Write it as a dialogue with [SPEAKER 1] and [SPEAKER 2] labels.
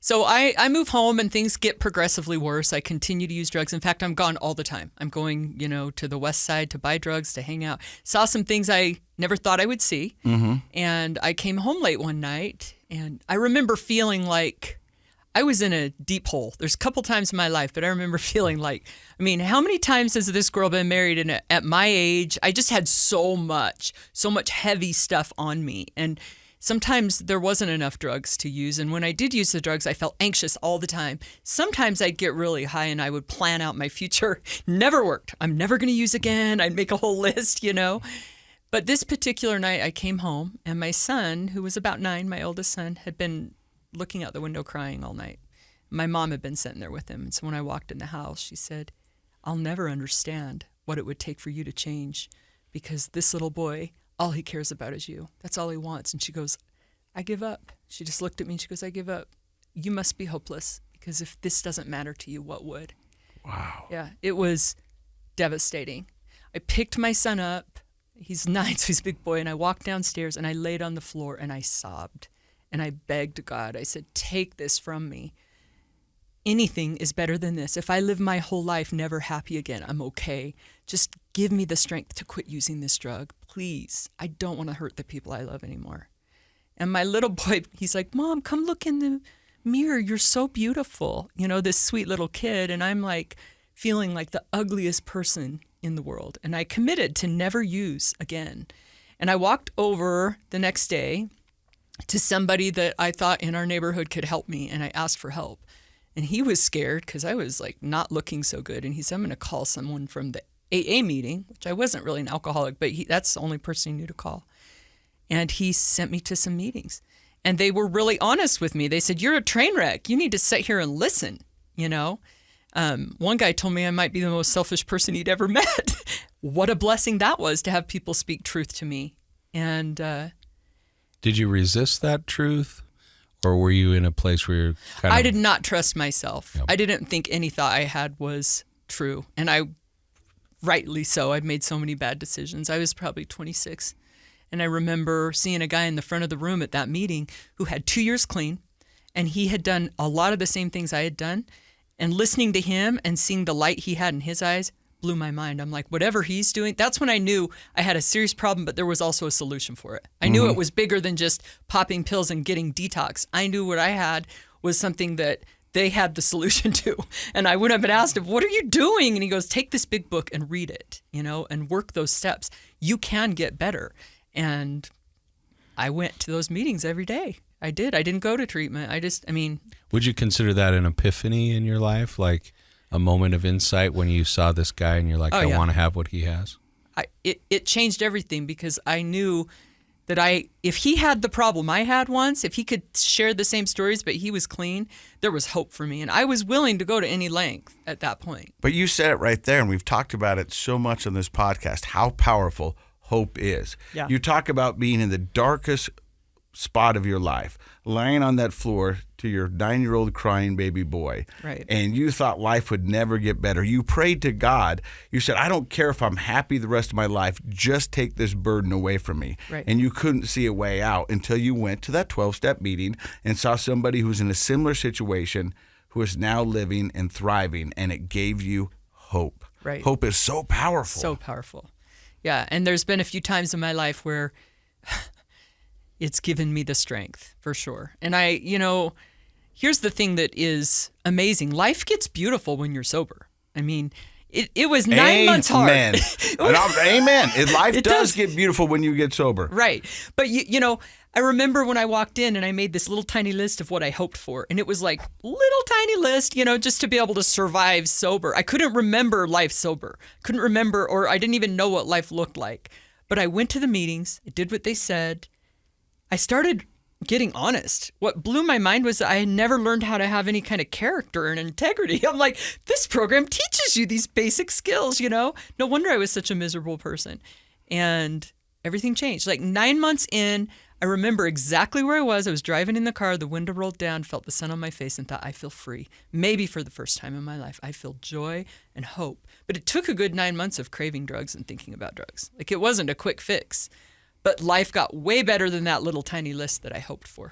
[SPEAKER 1] So I move home and things get progressively worse. I continue to use drugs. In fact, I'm gone all the time. I'm going, to the west side to buy drugs, to hang out. Saw some things I never thought I would see.
[SPEAKER 2] Mm-hmm.
[SPEAKER 1] And I came home late one night, and I remember feeling like I was in a deep hole. There's a couple times in my life, but I remember feeling like, how many times has this girl been married? And at my age, I just had so much heavy stuff on me. And sometimes there wasn't enough drugs to use. And when I did use the drugs, I felt anxious all the time. Sometimes I'd get really high and I would plan out my future. Never worked. I'm never going to use again. I'd make a whole list, But this particular night I came home and my son, who was about 9, my oldest son, had been looking out the window crying all night. My mom had been sitting there with him. And so when I walked in the house, she said, "I'll never understand what it would take for you to change, because this little boy, all he cares about is you. That's all he wants." And she goes, "I give up." She just looked at me and she goes, "I give up. You must be hopeless, because if this doesn't matter to you, what would?"
[SPEAKER 2] Wow.
[SPEAKER 1] Yeah, it was devastating. I picked my son up. He's 9, so he's a big boy. And I walked downstairs and I laid on the floor and I sobbed. And I begged God. I said, "Take this from me. Anything is better than this. If I live my whole life never happy again, I'm okay. Just give me the strength to quit using this drug. Please. I don't want to hurt the people I love anymore." And my little boy, he's like, "Mom, come look in the mirror. You're so beautiful." This sweet little kid. And I'm like feeling like the ugliest person in the world. And I committed to never use again. And I walked over the next day to somebody that I thought in our neighborhood could help me. And I asked for help. And he was scared because I was like not looking so good. And he said, "I'm going to call someone from the AA meeting," which I wasn't really an alcoholic, but that's the only person he knew to call. And he sent me to some meetings. And they were really honest with me. They said, "You're a train wreck. You need to sit here and listen." One guy told me I might be the most selfish person he'd ever met. What a blessing that was, to have people speak truth to me. And
[SPEAKER 2] did you resist that truth? Or were you in a place where you're
[SPEAKER 1] I did not trust myself.
[SPEAKER 2] Yep.
[SPEAKER 1] I didn't think any thought I had was true. And rightly so, I've made so many bad decisions. I was probably 26. And I remember seeing a guy in the front of the room at that meeting who had 2 years clean. And he had done a lot of the same things I had done. And listening to him and seeing the light he had in his eyes blew my mind. I'm like, whatever he's doing, that's when I knew I had a serious problem, but there was also a solution for it. I knew it was bigger than just popping pills and getting detox. I knew what I had was something that they had the solution to. And I would have been asked him, "What are you doing?" And he goes, "Take this big book and read it, and work those steps. You can get better." And I went to those meetings every day. I did. I didn't go to treatment.
[SPEAKER 2] Would you consider that an epiphany in your life? Like a moment of insight when you saw this guy and you're like, I want to have what he has?
[SPEAKER 1] It changed everything, because I knew that if he had the problem I had once, if he could share the same stories, but he was clean, there was hope for me. And I was willing to go to any length at that point.
[SPEAKER 3] But you said it right there, and we've talked about it so much on this podcast, how powerful hope is.
[SPEAKER 1] Yeah.
[SPEAKER 3] You talk about being in the darkest spot of your life, lying on that floor to your 9-year-old crying baby boy.
[SPEAKER 1] Right.
[SPEAKER 3] And you thought life would never get better. You prayed to God. You said, "I don't care if I'm happy the rest of my life, just take this burden away from me."
[SPEAKER 1] Right.
[SPEAKER 3] And you couldn't see a way out until you went to that 12-step meeting and saw somebody who's in a similar situation who is now living and thriving, and it gave you hope.
[SPEAKER 1] Right.
[SPEAKER 3] Hope is so powerful.
[SPEAKER 1] So powerful. Yeah, and there's been a few times in my life where it's given me the strength, for sure. And here's the thing that is amazing. Life gets beautiful when you're sober. It was 9 months hard.
[SPEAKER 3] Amen. Life does
[SPEAKER 1] does
[SPEAKER 3] get beautiful when you get sober.
[SPEAKER 1] Right. But, I remember when I walked in and I made this little tiny list of what I hoped for. And it was like little tiny list, just to be able to survive sober. I couldn't remember life sober. Couldn't remember, or I didn't even know what life looked like. But I went to the meetings. I did what they said. I started getting honest. What blew my mind was I had never learned how to have any kind of character and integrity. I'm like, this program teaches you these basic skills, No wonder I was such a miserable person. And everything changed. Like 9 months in, I remember exactly where I was. I was driving in the car, the window rolled down, felt the sun on my face, and thought, I feel free. Maybe for the first time in my life, I feel joy and hope. But it took a good 9 months of craving drugs and thinking about drugs. Like, it wasn't a quick fix. But life got way better than that little tiny list that I hoped for.